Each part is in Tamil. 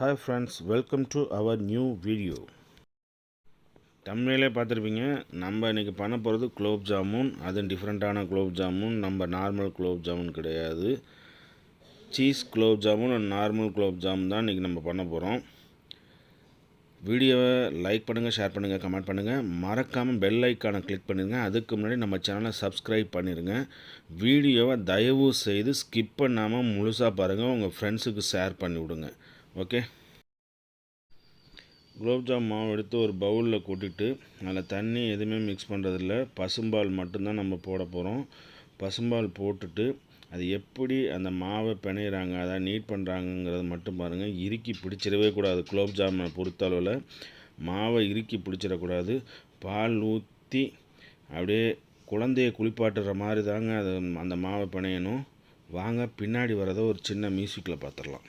Hi friends, welcome to our new video. தமிழிலே பார்த்துருப்பீங்க. நம்ம இன்றைக்கி பண்ண போகிறது குலோப் ஜாமுன். அது டிஃப்ரெண்ட்டான குலோப் ஜாமுன். நம்ம நார்மல் குலோப் ஜாமுன் கிடையாது. Cheese gulab jamun and normal gulab jamun தான் இன்றைக்கி நம்ம பண்ண போகிறோம். வீடியோவை லைக் பண்ணுங்கள், ஷேர் பண்ணுங்கள், கமெண்ட் பண்ணுங்கள். மறக்காமல் பெல் ஐக்கானை கிளிக் பண்ணிடுங்க. அதுக்கு முன்னாடி நம்ம சேனலை சப்ஸ்கிரைப் பண்ணிடுங்க. வீடியோவை தயவு செய்து ஸ்கிப் பண்ணாமல் முழுசாக பாருங்கள். உங்கள் ஃப்ரெண்ட்ஸுக்கு ஷேர் பண்ணி விடுங்க. ஓகே, குலோப்ஜாம் மாவு எடுத்து ஒரு பவுலில் கொட்டிட்டு அதில் தண்ணி எதுவுமே மிக்ஸ் பண்ணுறதில்ல, பசும்பால் மட்டும்தான் நம்ம போட போகிறோம். பசும்பால் போட்டுட்டு அது எப்படி அந்த மாவை பிணையிறாங்க, அதை நீட் பண்ணுறாங்கங்கிறத மட்டும் பாருங்கள். இறுக்கி பிடிச்சிடவே கூடாது. குலோப்ஜாமை பொறுத்தளவில் மாவை இறுக்கி பிடிச்சிடக்கூடாது. பால் ஊற்றி அப்படியே குழந்தைய குளிப்பாட்டுற மாதிரி தாங்க அது அந்த மாவை பிணையணும். வாங்க பின்னாடி வரதை ஒரு சின்ன மியூசிக்கில் பார்த்துடலாம்.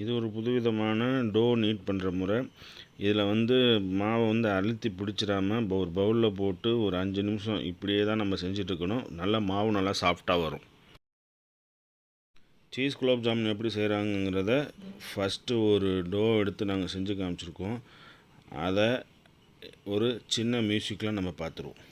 இது ஒரு புதுவிதமான டோ நீட் பண்ணுற முறை. இதில் மாவை அழுத்தி பிடிச்சிடாமல் ஒரு பவுலில் போட்டு ஒரு 5 நிமிஷம் இப்படியே தான் நம்ம செஞ்சிட்ருக்கணும். நல்லா மாவு நல்லா சாஃப்டாக வரும். சீஸ் குலோப் ஜாமுன் எப்படி செய்கிறாங்கங்கிறத ஃபஸ்ட்டு ஒரு டோ எடுத்து நாங்கள் செஞ்சு காமிச்சிருக்கோம். அதை ஒரு சின்ன மியூசிக்கில் நம்ம பார்த்துருவோம்.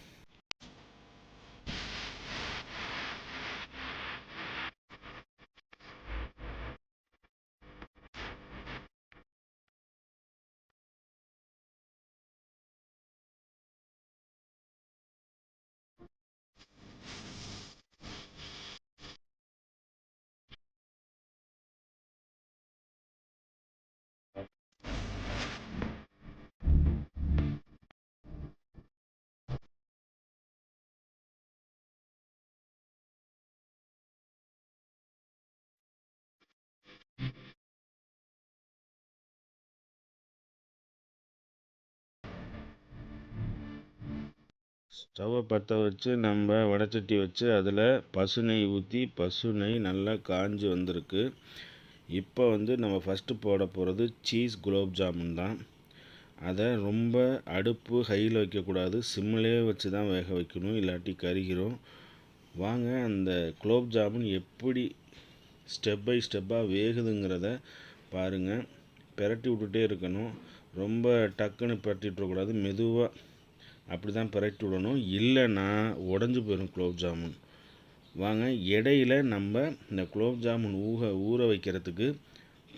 ஸ்டவ்வை பற்ற வச்சு நம்ம வடைச்சட்டி வச்சு அதில் பசு நெய் ஊற்றி, பசு நெய் நல்லா காஞ்சி வந்திருக்கு. இப்போ நம்ம ஃபஸ்ட்டு போட போகிறது சீஸ் குலோப் ஜாமுன் தான். அதை ரொம்ப அடுப்பு ஹையில் வைக்கக்கூடாது, சிம்மிலே வச்சு தான் வேக வைக்கணும், இல்லாட்டி கருகிரும். வாங்க அந்த குலோப் ஜாமுன் எப்படி ஸ்டெப் பை ஸ்டெப்பாக வேகுதுங்கிறத பாருங்கள். பிரட்டி விட்டுட்டே இருக்கணும். ரொம்ப டக்குன்னு பிரட்டி விட்டுறக்கூடாது, மெதுவாக அப்படி தான் பிரட்டி விடணும், இல்லைன்னா உடஞ்சி போயிடும் குலோப் ஜாமுன். வாங்க இடையில் நம்ம இந்த குலோப் ஜாமுன் ஊற வைக்கிறதுக்கு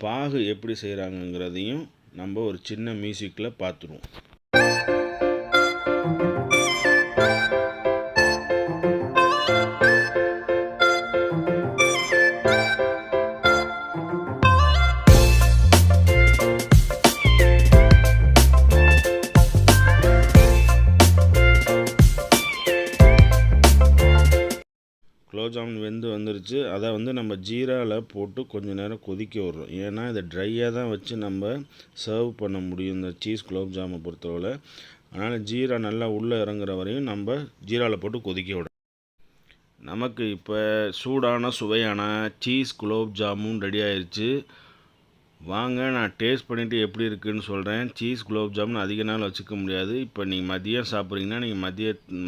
பாகு எப்படி செய்கிறாங்கங்கிறதையும் நம்ம ஒரு சின்ன மியூசிக்கில் பார்த்துருவோம். குலோப் ஜாமுன் வெந்து வந்துருச்சு. அதை நம்ம ஜீராவில் போட்டு கொஞ்சம் நேரம் கொதிக்க விட்றோம். ஏன்னா இதை ட்ரையாக தான் வச்சு நம்ம சர்வ் பண்ண முடியும் இந்த சீஸ் குலோப் ஜாமை பொறுத்தவரை. அதனால் ஜீரா நல்லா உள்ளே இறங்குற வரையும் நம்ம ஜீராவில் போட்டு கொதிக்க விடணும். நமக்கு இப்போ சூடான சுவையான சீஸ் குலோப் ஜாமுன் ரெடி ஆயிடுச்சு. வாங்க நான் டேஸ்ட் பண்ணிவிட்டு எப்படி இருக்குதுன்னு சொல்கிறேன். சீஸ் குலோப் ஜாமுன் அதிக நாள் வச்சுக்க முடியாது. இப்போ நீங்கள் மதியம் சாப்பிட்றீங்கன்னா நீங்கள்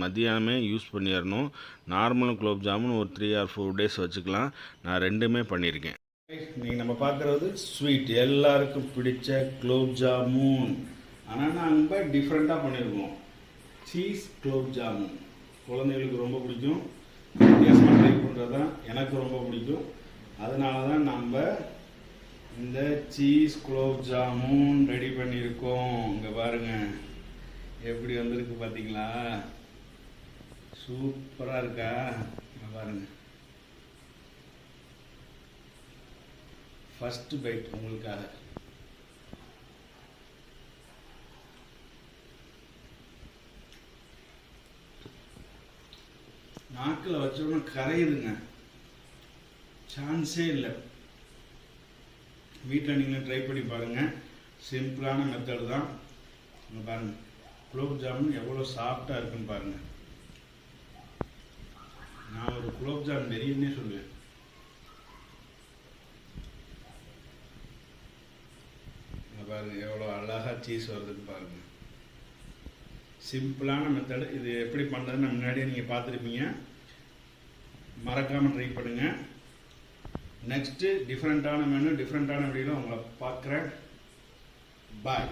மதியானமே யூஸ் பண்ணிடணும். நார்மல் குலோப் ஜாமுன் ஒரு 3 or 4 days வச்சுக்கலாம். நான் ரெண்டுமே பண்ணியிருக்கேன். நீங்கள் நம்ம பார்க்குறது ஸ்வீட், எல்லாருக்கும் பிடிச்ச குலோப் ஜாமுன். ஆனால் நம்ம டிஃப்ரெண்ட்டாக பண்ணியிருக்கோம். சீஸ் குலோப் ஜாமுன் குழந்தைகளுக்கு ரொம்ப பிடிக்கும். வித்தியாசமாக ட்ரை பண்ணுறது தான் எனக்கு ரொம்ப பிடிக்கும். அதனால தான் நம்ம இந்த சீஸ் குலோப் ஜாமுன் ரெடி பண்ணியிருக்கோம். இங்கே பாருங்கள் எப்படி வந்திருக்கு பார்த்தீங்களா? சூப்பராக இருக்கா? இங்கே பாருங்கள், ஃபஸ்ட்டு பைட் உங்களுக்காக. நாக்கில் வச்சோன்னா கரையுதுங்க, சான்ஸே இல்லை. வீட்டில் நீங்கள் ட்ரை பண்ணி பாருங்கள். சிம்பிளான மெத்தட் தான். பாருங்கள் குலோப் ஜாமுன் எவ்வளோ சாஃப்டாக இருக்குன்னு பாருங்கள். நான் ஒரு குலோப் ஜாமுன் வெறியன்னே சொல்லுவேன். பாருங்கள் எவ்வளோ அழகாக சீஸ் வருதுன்னு பாருங்கள். சிம்பிளான மெத்தடு. இது எப்படி பண்ணுறதுன்னு முன்னாடியே நீங்கள் பார்த்துருப்பீங்க. மறக்காமல் ட்ரை பண்ணுங்கள். நெக்ஸ்ட்டு டிஃப்ரெண்ட்டான மெனு டிஃப்ரெண்ட்டான வீடியோவில் உங்களை பார்க்குறேன். பாய்.